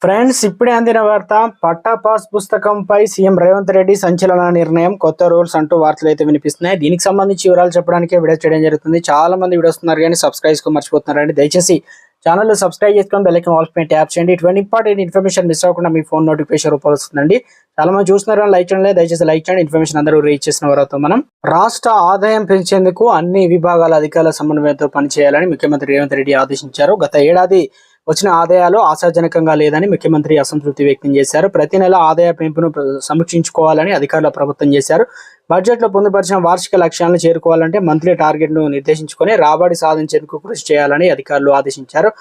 Friends, ఇప్పుడే అందిన వార్త. పట్టా పాస్ పుస్తకంపై సీఎం రేవంత్ రెడ్డి సంచలన నిర్ణయం, కొత్త రూల్స్ అంటూ వార్తలు అయితే వినిపిస్తున్నాయి. దీనికి సంబంధించి వివరాలు చెప్పడానికి వీడియో చేయడం జరుగుతుంది. చాలా మంది వీడియో వస్తున్నారు కానీ సబ్స్క్రైబ్ చేసుకో మర్చిపోతున్నారండి. దయచేసి ఛానల్ సబ్స్క్రైబ్ చేసుకొని బెల్ ఐకాన్ ఆల్ పైన ట్యాప్ చేయండి. ఇటువంటి ఇంపార్టెంట్ ఇన్ఫర్మేషన్ మిస్ అవ్వకుండా మీ ఫోన్ నోటిఫికేషన్ రూపంలో వస్తుందండి. చాలా మంది చూస్తున్నారు కానీ లైక్ చేయండి. దయచేసి లైక్ చేయండి. ఇన్ఫర్మేషన్ అందరూ రీచ్ చేసిన వారితో మనం రాష్ట్ర ఆదాయం పెంచేందుకు అన్ని విభాగాల అధికారుల సమన్వయంతో పనిచేయాలని ముఖ్యమంత్రి రేవంత్ రెడ్డి ఆదేశించారు. గత ఏడాది వచ్చిన ఆదాయాలు ఆశాజనకంగా లేదని ముఖ్యమంత్రి అసంతృప్తి వ్యక్తం చేశారు. ప్రతి నెల ఆదాయ పెంపును సమీక్షించుకోవాలని అధికారుల ప్రభుత్వం చేశారు. బడ్జెట్లో పొందుపరిచిన వార్షిక లక్ష్యాలను చేరుకోవాలంటే మంత్లీ టార్గెట్ను నిర్దేశించుకొని రాబడి సాధించేందుకు కృషి చేయాలని అధికారులు ఆదేశించారు.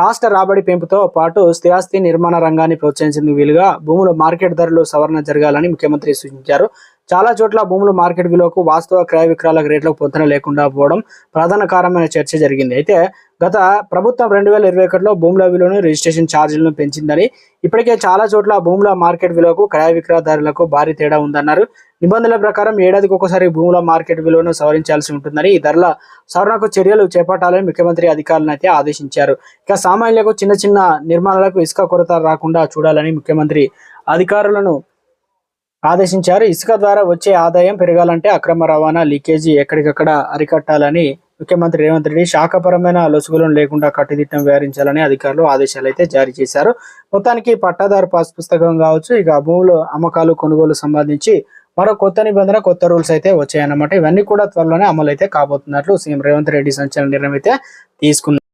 రాష్ట్ర రాబడి పెంపుతో పాటు స్థిరాస్తి నిర్మాణ రంగాన్ని ప్రోత్సహించేందుకు వీలుగా భూముల మార్కెట్ ధరలు సవరణ జరగాలని ముఖ్యమంత్రి సూచించారు. చాలా చోట్ల భూముల మార్కెట్ విలువకు వాస్తవ క్రయ విక్రయాల రేట్లకు పొంతన లేకుండా పోవడం ప్రధాన కారణమైన చర్చ జరిగింది. అయితే గత ప్రభుత్వం 2021లో భూముల విలువను, రిజిస్ట్రేషన్ ఛార్జీలను పెంచిందని, ఇప్పటికే చాలా చోట్ల భూముల మార్కెట్ విలువకు క్రయ విక్రయదారులకు భారీ తేడా ఉందన్నారు. నిబంధనల ప్రకారం ఏడాదికి ఒకసారి భూముల మార్కెట్ విలువను సవరించాల్సి ఉంటుందని, ఈ ధరల సవరణకు చర్యలు చేపట్టాలని ముఖ్యమంత్రి అధికారులను అయితే ఆదేశించారు. ఇక సామాన్యులకు చిన్న చిన్న నిర్మాణాలకు ఇసుక కొరత రాకుండా చూడాలని ముఖ్యమంత్రి అధికారులను ఆదేశించారు. ఇసుక ద్వారా వచ్చే ఆదాయం పెరగాలంటే అక్రమ రవాణా, లీకేజీ ఎక్కడికక్కడ అరికట్టాలని ముఖ్యమంత్రి రేవంత్ రెడ్డి శాఖపరమైన లొసుగులను లేకుండా కట్టుదిట్టం వ్యవహరించాలని అధికారులు ఆదేశాలు అయితే జారీ చేశారు. మొత్తానికి పట్టాదారు పాస్ పుస్తకం కావచ్చు, ఇక భూములు అమ్మకాలు కొనుగోలు సంబంధించి మరో కొత్త నిబంధన, కొత్త రూల్స్ అయితే వచ్చాయన్నమాట. ఇవన్నీ కూడా త్వరలోనే అమలు అయితే కాబోతున్నట్లు సీఎం రేవంత్ రెడ్డి సంచలన నిర్ణయం అయితే తీసుకున్నారు.